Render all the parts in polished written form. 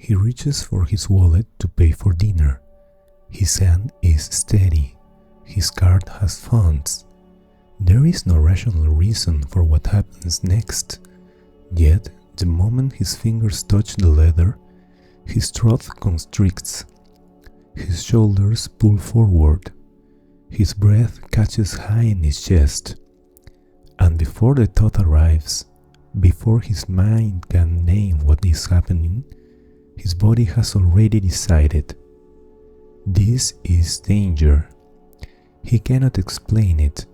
He reaches for his wallet to pay for dinner. His hand is steady. His card has funds. There is no rational reason for what happens next. Yet, the moment his fingers touch the leather, his throat constricts. His shoulders pull forward. His breath catches high in his chest. And before the thought arrives, before his mind can name what is happening, his body has already decided. This is danger. He cannot explain it,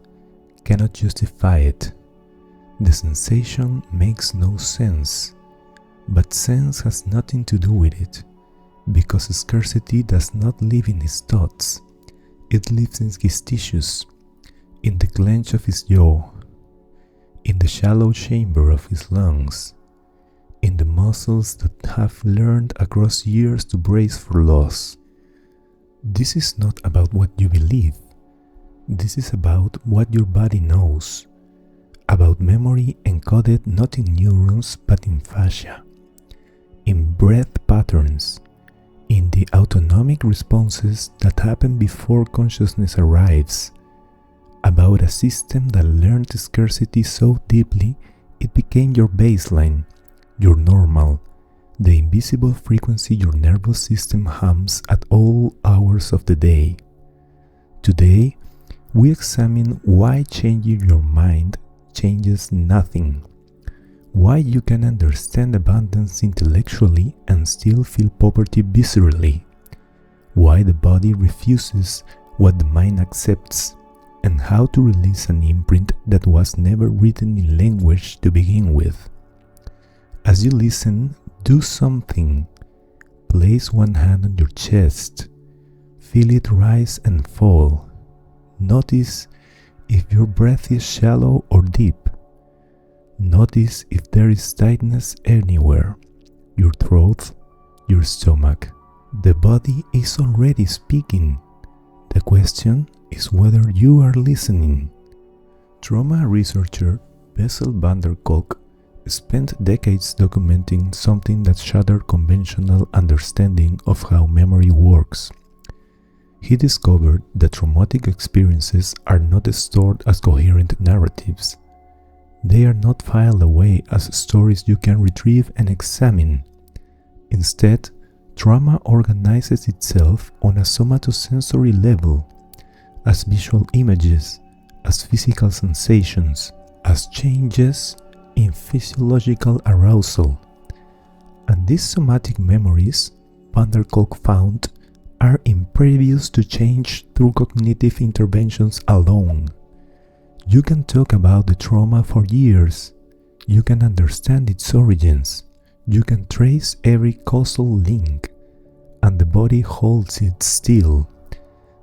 cannot justify it. The sensation makes no sense, but sense has nothing to do with it, because scarcity does not live in his thoughts. It lives in his tissues, in the clench of his jaw, in the shallow chamber of his lungs, in the muscles that have learned across years to brace for loss. This is not about what you believe. This is about what your body knows, about memory encoded not in neurons but in fascia, in breath patterns, in the autonomic responses that happen before consciousness arrives, about a system that learned scarcity so deeply it became your baseline, your normal, the invisible frequency your nervous system hums at all hours of the day. Today, we examine why changing your mind changes nothing, why you can understand abundance intellectually and still feel poverty viscerally, why the body refuses what the mind accepts, and how to release an imprint that was never written in language to begin with. As you listen, do something. Place one hand on your chest. Feel it rise and fall. Notice if your breath is shallow or deep. Notice if there is tightness anywhere. Your throat, your stomach. The body is already speaking. The question is whether you are listening. Trauma researcher Bessel van der Kolk spent decades documenting something that shattered conventional understanding of how memory works. He discovered that traumatic experiences are not stored as coherent narratives. They are not filed away as stories you can retrieve and examine. Instead, trauma organizes itself on a somatosensory level, as visual images, as physical sensations, as changes in physiological arousal. And these somatic memories, van der Kolk found, are impervious to change through cognitive interventions alone. You can talk about the trauma for years. You can understand its origins. You can trace every causal link, and the body holds it still.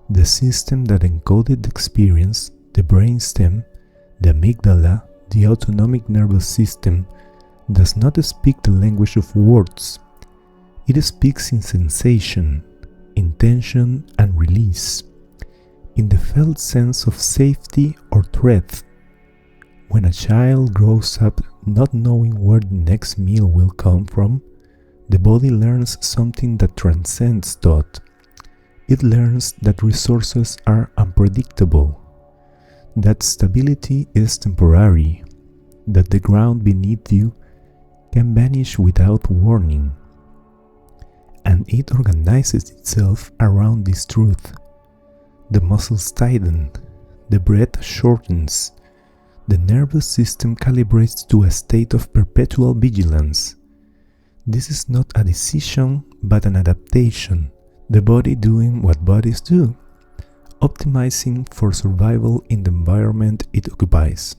The system that encoded the experience, the brainstem, the amygdala, the autonomic nervous system, does not speak the language of words. It speaks in sensation, intention, and release, in the felt sense of safety or threat. When a child grows up not knowing where the next meal will come from, the body learns something that transcends thought. It learns that resources are unpredictable, that stability is temporary, that the ground beneath you can vanish without warning. And it organizes itself around this truth. The muscles tighten, the breath shortens, the nervous system calibrates to a state of perpetual vigilance. This is not a decision, but an adaptation, the body doing what bodies do, optimizing for survival in the environment it occupies.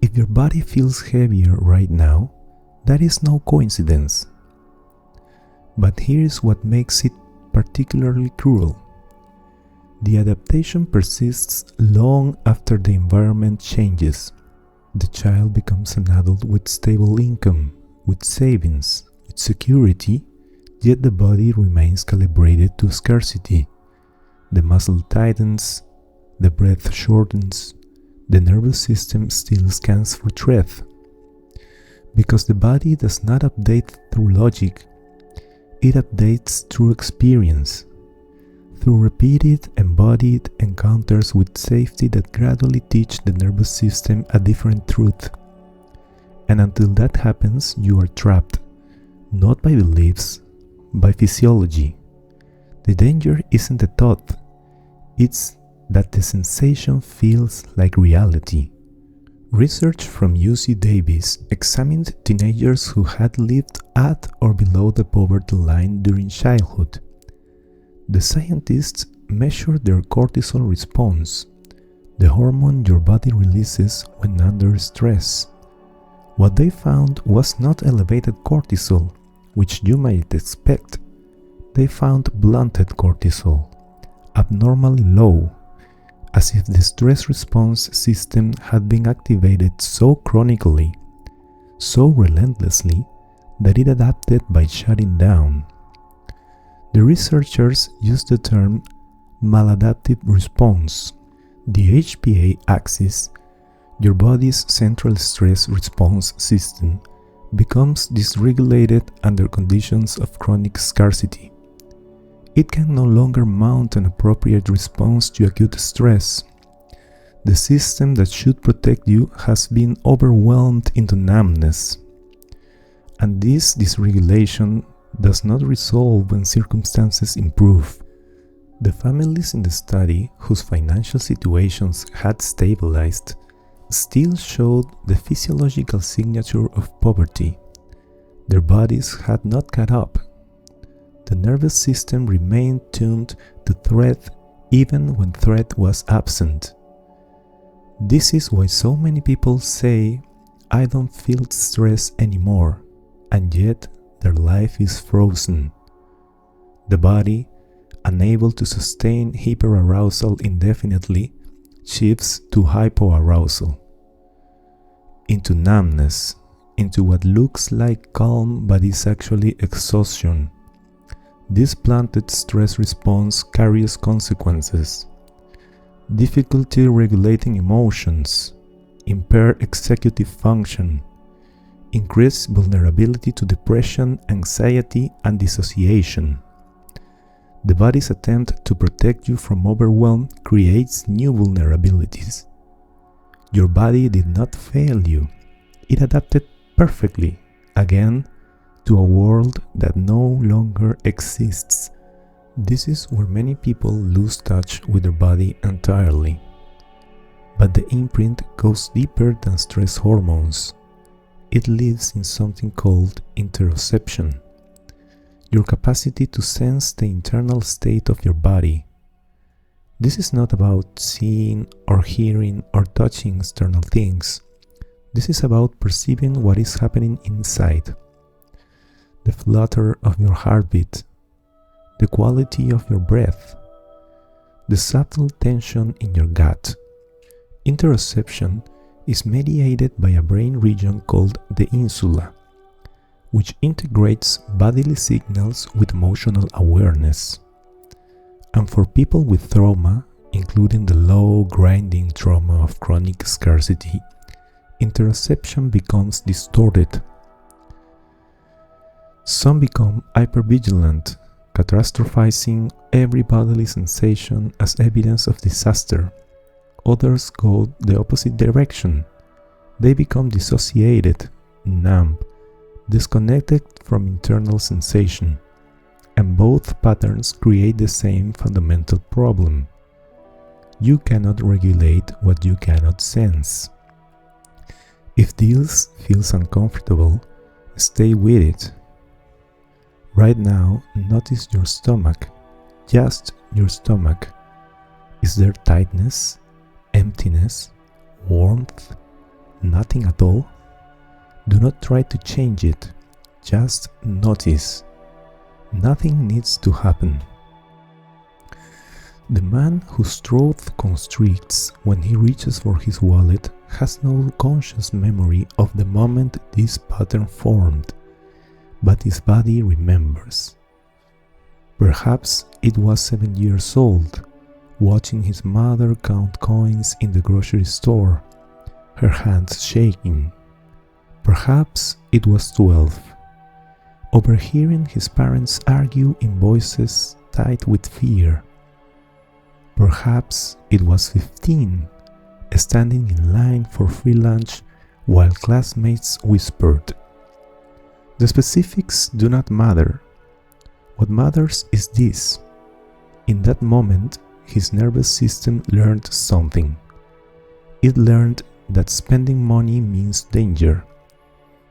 If your body feels heavier right now, that is no coincidence. But here is what makes it particularly cruel. The adaptation persists long after the environment changes. The child becomes an adult with stable income, with savings, with security, yet the body remains calibrated to scarcity. The muscle tightens, the breath shortens, the nervous system still scans for threat. Because the body does not update through logic, it updates through experience, through repeated, embodied encounters with safety that gradually teach the nervous system a different truth. And until that happens, you are trapped, not by beliefs, by physiology. The danger isn't the thought, it's that the sensation feels like reality. Research from UC Davis examined teenagers who had lived at or below the poverty line during childhood. The scientists measured their cortisol response, the hormone your body releases when under stress. What they found was not elevated cortisol, which you might expect. They found blunted cortisol, abnormally low, as if the stress response system had been activated so chronically, so relentlessly, that it adapted by shutting down. The researchers used the term maladaptive response. The HPA axis, your body's central stress response system, becomes dysregulated under conditions of chronic scarcity. It can no longer mount an appropriate response to acute stress. The system that should protect you has been overwhelmed into numbness. And this dysregulation does not resolve when circumstances improve. The families in the study, whose financial situations had stabilized, still showed the physiological signature of poverty. Their bodies had not caught up. The nervous system remained tuned to threat even when threat was absent. This is why so many people say, "I don't feel stress anymore," and yet their life is frozen. The body, unable to sustain hyperarousal indefinitely, shifts to hypoarousal, into numbness, into what looks like calm but is actually exhaustion. This blunted stress response carries consequences: difficulty regulating emotions, impaired executive function, increased vulnerability to depression, anxiety, and dissociation. The body's attempt to protect you from overwhelm creates new vulnerabilities. Your body did not fail you. It adapted perfectly, again, to a world that no longer exists. This is where many people lose touch with their body entirely. But the imprint goes deeper than stress hormones. It lives in something called interoception, your capacity to sense the internal state of your body. This is not about seeing or hearing or touching external things. This is about perceiving what is happening inside. The flutter of your heartbeat, the quality of your breath, the subtle tension in your gut. Interoception is mediated by a brain region called the insula, which integrates bodily signals with emotional awareness. And for people with trauma, including the low grinding trauma of chronic scarcity, interoception becomes distorted. Some become hypervigilant, catastrophizing every bodily sensation as evidence of disaster. Others go the opposite direction. They become dissociated, numb, disconnected from internal sensation. And both patterns create the same fundamental problem. You cannot regulate what you cannot sense. If this feels uncomfortable, stay with it. Right now, notice your stomach, just your stomach. Is there tightness, emptiness, warmth, nothing at all? Do not try to change it, just notice. Nothing needs to happen. The man whose throat constricts when he reaches for his wallet has no conscious memory of the moment this pattern formed, but his body remembers. Perhaps it was 7 years old, watching his mother count coins in the grocery store, her hands shaking. Perhaps it was 12. overhearing his parents argue in voices tight with fear. Perhaps it was 15, standing in line for free lunch while classmates whispered. The specifics do not matter. What matters is this. In that moment, his nervous system learned something. It learned that spending money means danger,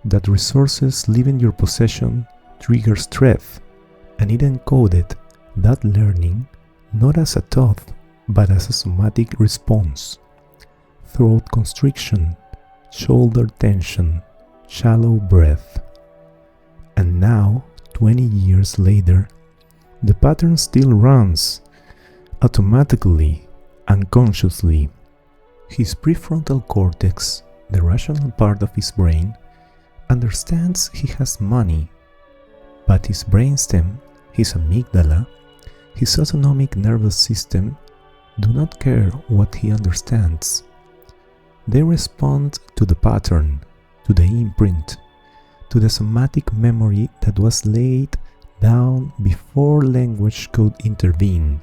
that resources leaving your possession triggers threat, and it encoded that learning not as a thought, but as a somatic response. Throat constriction, shoulder tension, shallow breath. And now, 20 years later, the pattern still runs, automatically, unconsciously. His prefrontal cortex, the rational part of his brain, understands he has money, but his brainstem, his amygdala, his autonomic nervous system do not care what he understands. They respond to the pattern, to the imprint, to the somatic memory that was laid down before language could intervene.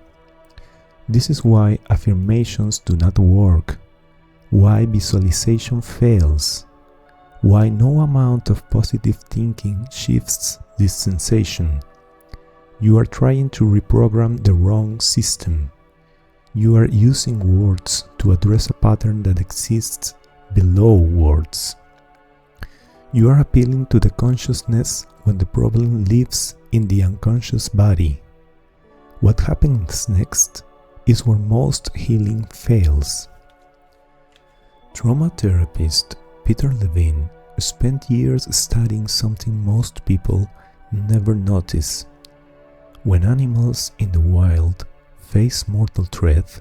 This is why affirmations do not work, why visualization fails, why no amount of positive thinking shifts this sensation. You are trying to reprogram the wrong system. You are using words to address a pattern that exists below words. You are appealing to the consciousness when the problem lives in the unconscious body. What happens next is where most healing fails. Trauma therapist Peter Levine spent years studying something most people never notice. When animals in the wild face mortal threat,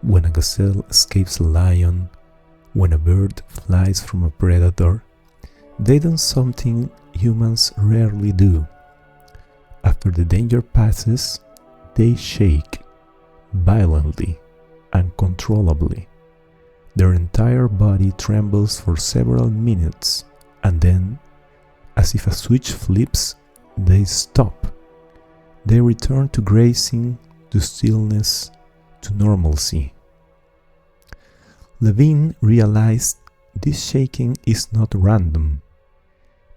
when a gazelle escapes a lion, when a bird flies from a predator, they do something humans rarely do. After the danger passes, they shake, violently, uncontrollably. Their entire body trembles for several minutes, and then, as if a switch flips, they stop. They return to grazing, to stillness, to normalcy. Levine realized this shaking is not random.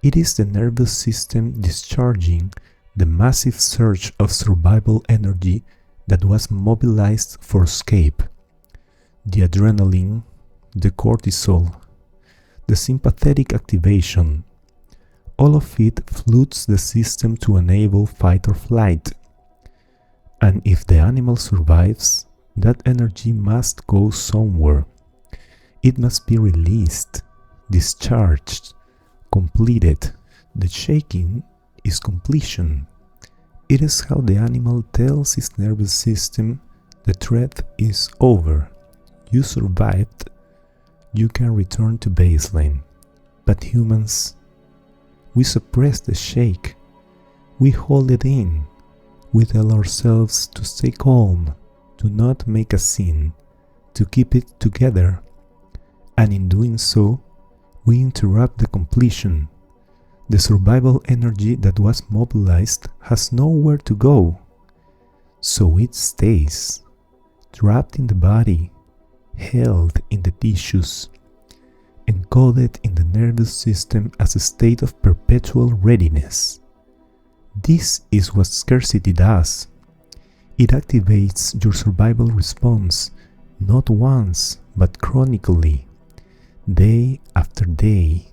It is the nervous system discharging the massive surge of survival energy that was mobilized for escape. The adrenaline, the cortisol, the sympathetic activation, all of it floods the system to enable fight or flight. And if the animal survives, that energy must go somewhere. It must be released, discharged, completed. The shaking is completion. It is how the animal tells its nervous system the threat is over. You survived. You can return to baseline. But humans, we suppress the shake. We hold it in. We tell ourselves to stay calm, to not make a scene, to keep it together. And in doing so, we interrupt the completion. The survival energy that was mobilized has nowhere to go. So it stays, trapped in the body, held in the tissues, encoded in the nervous system as a state of perpetual readiness. This is what scarcity does. It activates your survival response, not once, but chronically, day after day,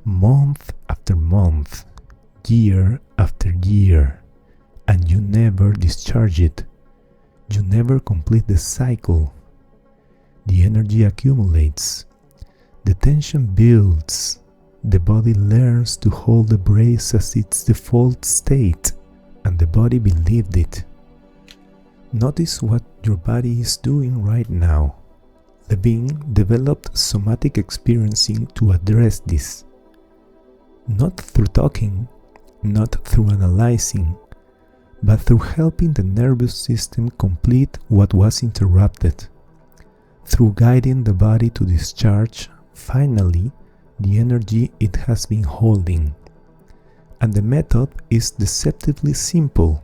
month after month, year after year, and you never discharge it. You never complete the cycle. The energy accumulates. The tension builds. The body learns to hold the brace as its default state, and the body believed it. Notice what your body is doing right now. Levine developed somatic experiencing to address this. Not through talking, not through analyzing, but through helping the nervous system complete what was interrupted. Through guiding the body to discharge, finally, the energy it has been holding. and the method is deceptively simple.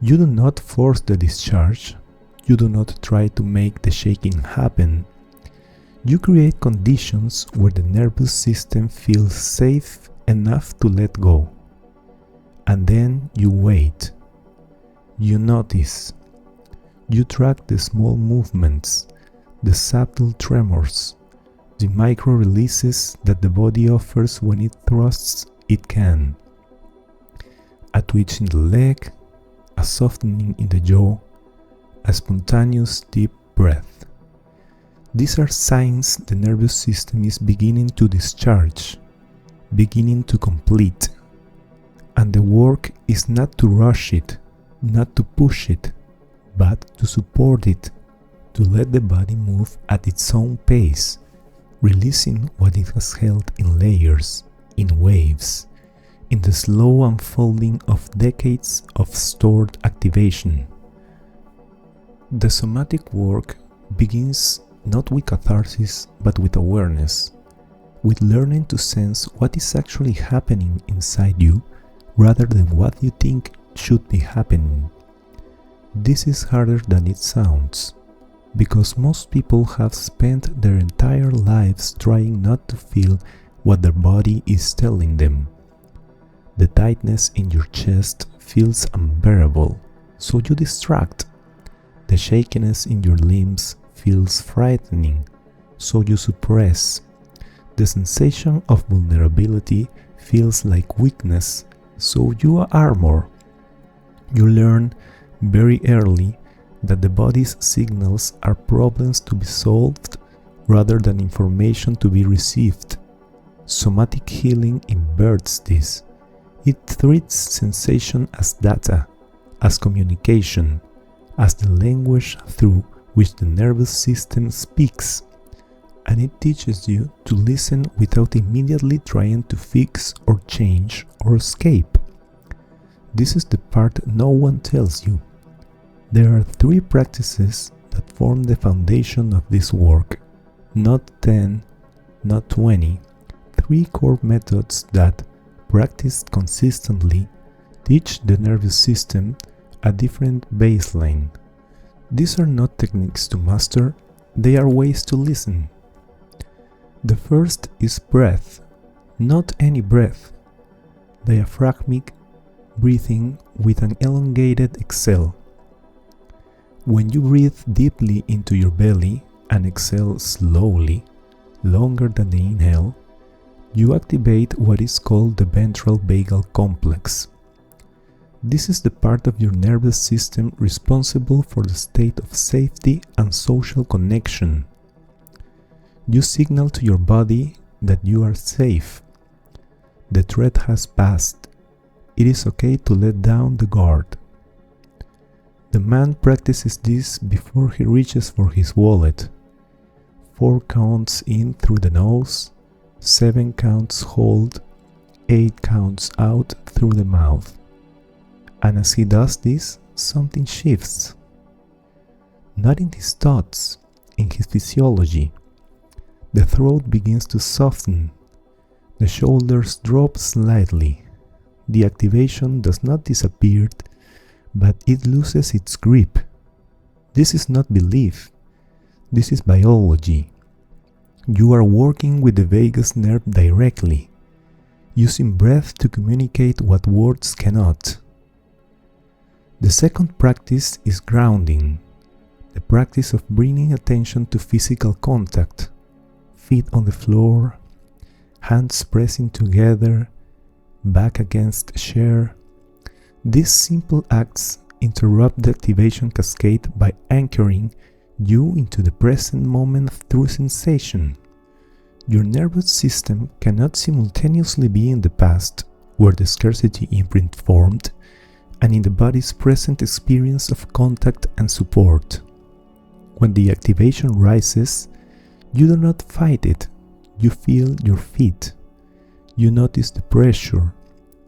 You do not force the discharge, you do not try to make the shaking happen. You create conditions where the nervous system feels safe enough to let go. And then you wait. You notice. You track the small movements, the subtle tremors, the micro releases that the body offers when it thrusts it can. A twitch in the leg, a softening in the jaw, a spontaneous deep breath. These are signs the nervous system is beginning to discharge, beginning to complete. And the work is not to rush it, not to push it, but to support it, to let the body move at its own pace, releasing what it has held in layers, in waves, in the slow unfolding of decades of stored activation. The somatic work begins not with catharsis, but with awareness, with learning to sense what is actually happening inside you rather than what you think should be happening. This is harder than it sounds, because most people have spent their entire lives trying not to feel what their body is telling them. The tightness in your chest feels unbearable, so you distract. The shakiness in your limbs feels frightening, so you suppress. The sensation of vulnerability feels like weakness, so you armor. You learn very early that the body's signals are problems to be solved rather than information to be received. Somatic healing inverts this. It treats sensation as data, as communication, as the language through which the nervous system speaks, and it teaches you to listen without immediately trying to fix or change or escape. This is the part no one tells you. There are 3 practices that form the foundation of this work, not 10, not 20, 3 core methods that, practiced consistently, teach the nervous system a different baseline. These are not techniques to master, they are ways to listen. The first is breath, not any breath. Diaphragmatic breathing with an elongated exhale. When you breathe deeply into your belly and exhale slowly, longer than the inhale, you activate what is called the ventral vagal complex. This is the part of your nervous system responsible for the state of safety and social connection. You signal to your body that you are safe. The threat has passed. It is okay to let down the guard. The man practices this before he reaches for his wallet. 4 counts in through the nose, 7 counts hold, 8 counts out through the mouth. And as he does this, something shifts. Not in his thoughts, in his physiology. The throat begins to soften. The shoulders drop slightly. The activation does not disappear, but it loses its grip. This is not belief. This is biology. You are working with the vagus nerve directly, using breath to communicate what words cannot. The second practice is grounding, the practice of bringing attention to physical contact, feet on the floor, hands pressing together, back against a chair. These simple acts interrupt the activation cascade by anchoring you into the present moment through sensation. Your nervous system cannot simultaneously be in the past, where the scarcity imprint formed, and in the body's present experience of contact and support. When the activation rises, you do not fight it, you feel your feet. You notice the pressure,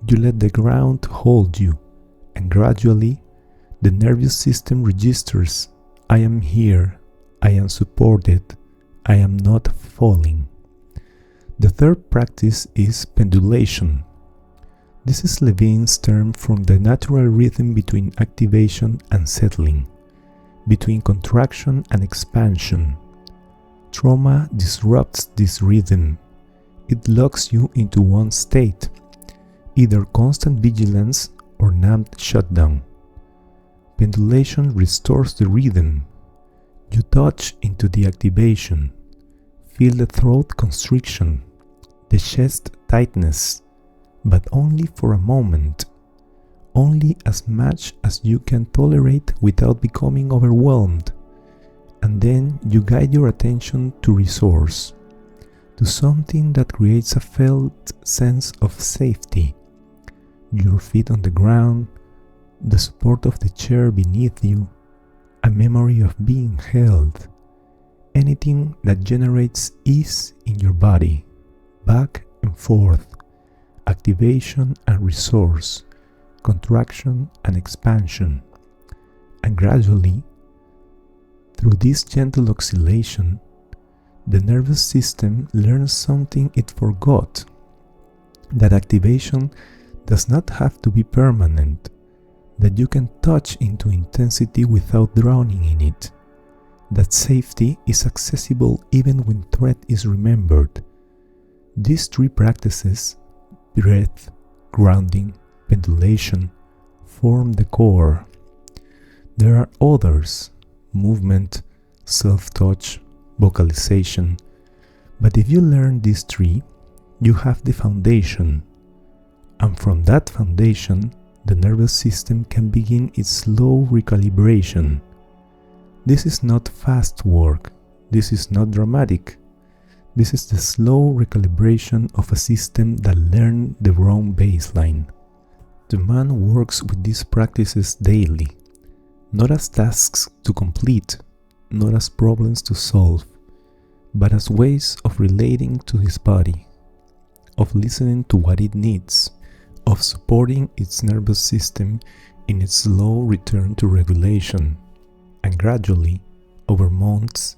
you let the ground hold you, and gradually, the nervous system registers, I am here, I am supported, I am not falling. The third practice is pendulation. This is Levine's term for the natural rhythm between activation and settling, between contraction and expansion. Trauma disrupts this rhythm. It locks you into one state, either constant vigilance or numbed shutdown. Pendulation restores the rhythm. You touch into the activation, feel the throat constriction, the chest tightness, but only for a moment, only as much as you can tolerate without becoming overwhelmed, and then you guide your attention to resource, to something that creates a felt sense of safety. Your feet on the ground, the support of the chair beneath you, a memory of being held, anything that generates ease in your body, back and forth, activation and resource, contraction and expansion. And gradually, through this gentle oscillation, the nervous system learns something it forgot, that activation does not have to be permanent, that you can touch into intensity without drowning in it, that safety is accessible even when threat is remembered. These three practices, breath, grounding, pendulation, form the core. There are others, movement, self-touch, vocalization, but if you learn these three, you have the foundation, and from that foundation, the nervous system can begin its slow recalibration. This is not fast work, this is not dramatic. This is the slow recalibration of a system that learned the wrong baseline. The man works with these practices daily, not as tasks to complete, not as problems to solve, but as ways of relating to his body, of listening to what it needs, of supporting its nervous system in its slow return to regulation. And gradually, over months,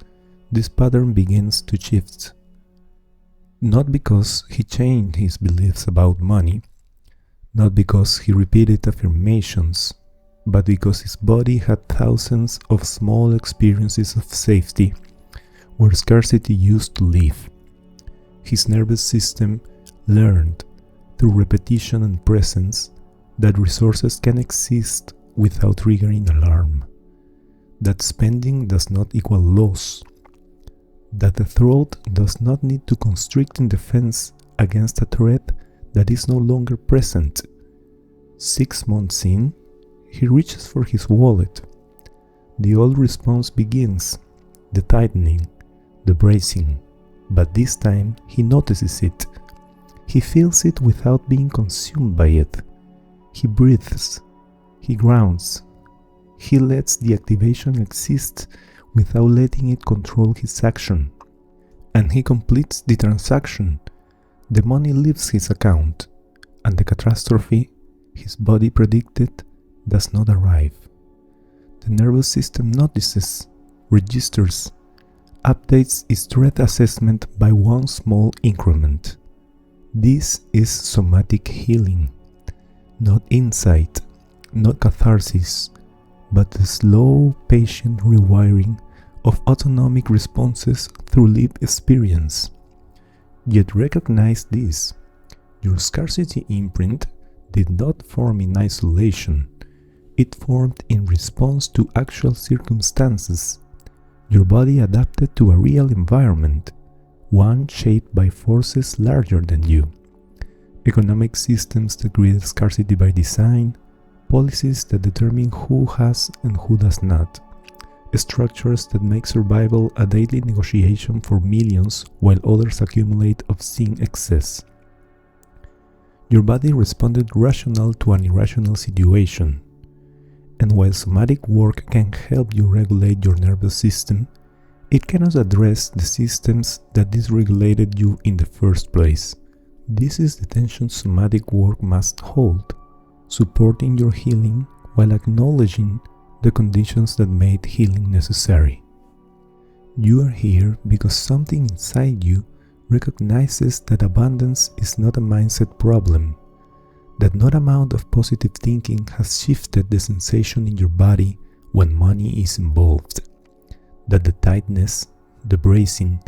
this pattern begins to shift. Not because he changed his beliefs about money, not because he repeated affirmations, but because his body had thousands of small experiences of safety where scarcity used to live. His nervous system learned through repetition and presence that resources can exist without triggering alarm, that spending does not equal loss, that the throat does not need to constrict in defense against a threat that is no longer present. 6 months in, he reaches for his wallet. The old response begins, the tightening, the bracing, but this time he notices it. He feels it without being consumed by it. He breathes, he grounds, he lets the activation exist without letting it control his action. And he completes the transaction. The money leaves his account, and the catastrophe his body predicted does not arrive. The nervous system notices, registers, updates its threat assessment by one small increment. This is somatic healing, not insight, not catharsis, but the slow, patient rewiring of autonomic responses through lived experience. Yet recognize this: your scarcity imprint did not form in isolation, it formed in response to actual circumstances. Your body adapted to a real environment, one shaped by forces larger than you. Economic systems that create scarcity by design, policies that determine who has and who does not, structures that make survival a daily negotiation for millions while others accumulate obscene excess. Your body responded rational to an irrational situation, and while somatic work can help you regulate your nervous system, it cannot address the systems that dysregulated you in the first place. This is the tension somatic work must hold, supporting your healing while acknowledging the conditions that made healing necessary. You are here because something inside you recognizes that abundance is not a mindset problem, that no amount of positive thinking has shifted the sensation in your body when money is involved, that the tightness, the bracing,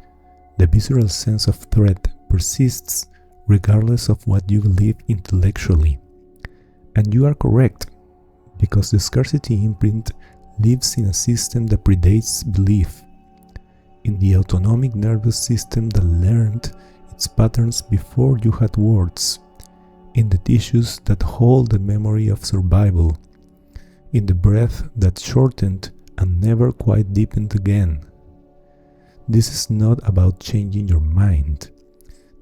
the visceral sense of threat persists regardless of what you believe intellectually. And you are correct, because the scarcity imprint lives in a system that predates belief, in the autonomic nervous system that learned its patterns before you had words, in the tissues that hold the memory of survival, in the breath that shortened and never quite deepened again. This is not about changing your mind.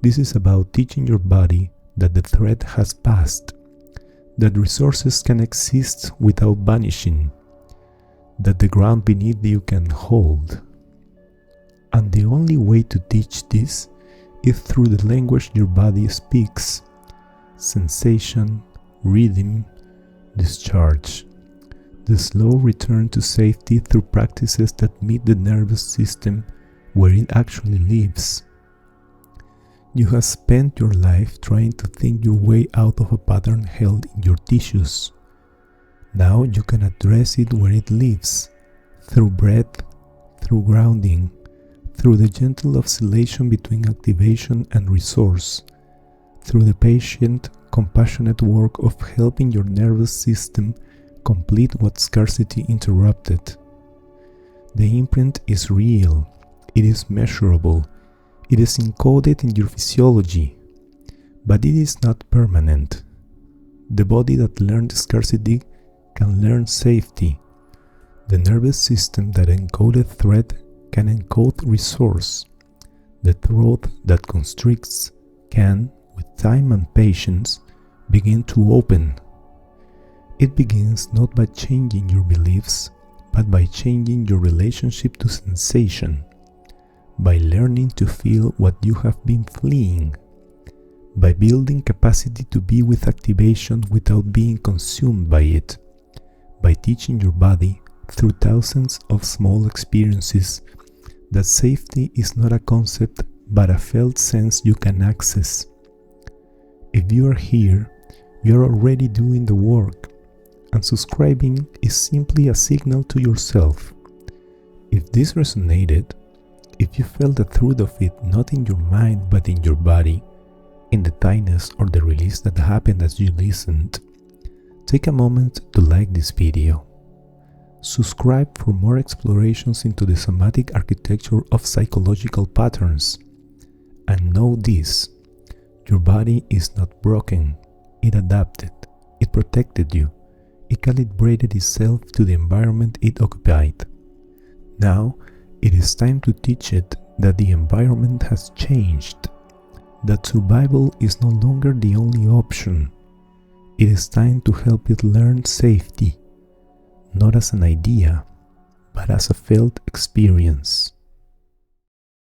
This is about teaching your body that the threat has passed, that resources can exist without vanishing, that the ground beneath you can hold. And the only way to teach this is through the language your body speaks: sensation, rhythm, discharge. The slow return to safety through practices that meet the nervous system where it actually lives. You have spent your life trying to think your way out of a pattern held in your tissues. Now you can address it where it lives, through breath, through grounding, through the gentle oscillation between activation and resource, through the patient, compassionate work of helping your nervous system complete what scarcity interrupted. The imprint is real, it is measurable, it is encoded in your physiology, but it is not permanent. The body that learned scarcity can learn safety. The nervous system that encoded threat can encode resource. The throat that constricts can, with time and patience, begin to open. It begins not by changing your beliefs, but by changing your relationship to sensation, by learning to feel what you have been fleeing, by building capacity to be with activation without being consumed by it, by teaching your body through thousands of small experiences that safety is not a concept but a felt sense you can access. If you are here, you are already doing the work, and subscribing is simply a signal to yourself. If this resonated, if you felt the truth of it not in your mind but in your body, in the tightness or the release that happened as you listened, take a moment to like this video. Subscribe for more explorations into the somatic architecture of psychological patterns. And know this: your body is not broken, it adapted, it protected you, it calibrated itself to the environment it occupied. Now, it is time to teach it that the environment has changed, that survival is no longer the only option. It is time to help it learn safety, not as an idea, but as a felt experience.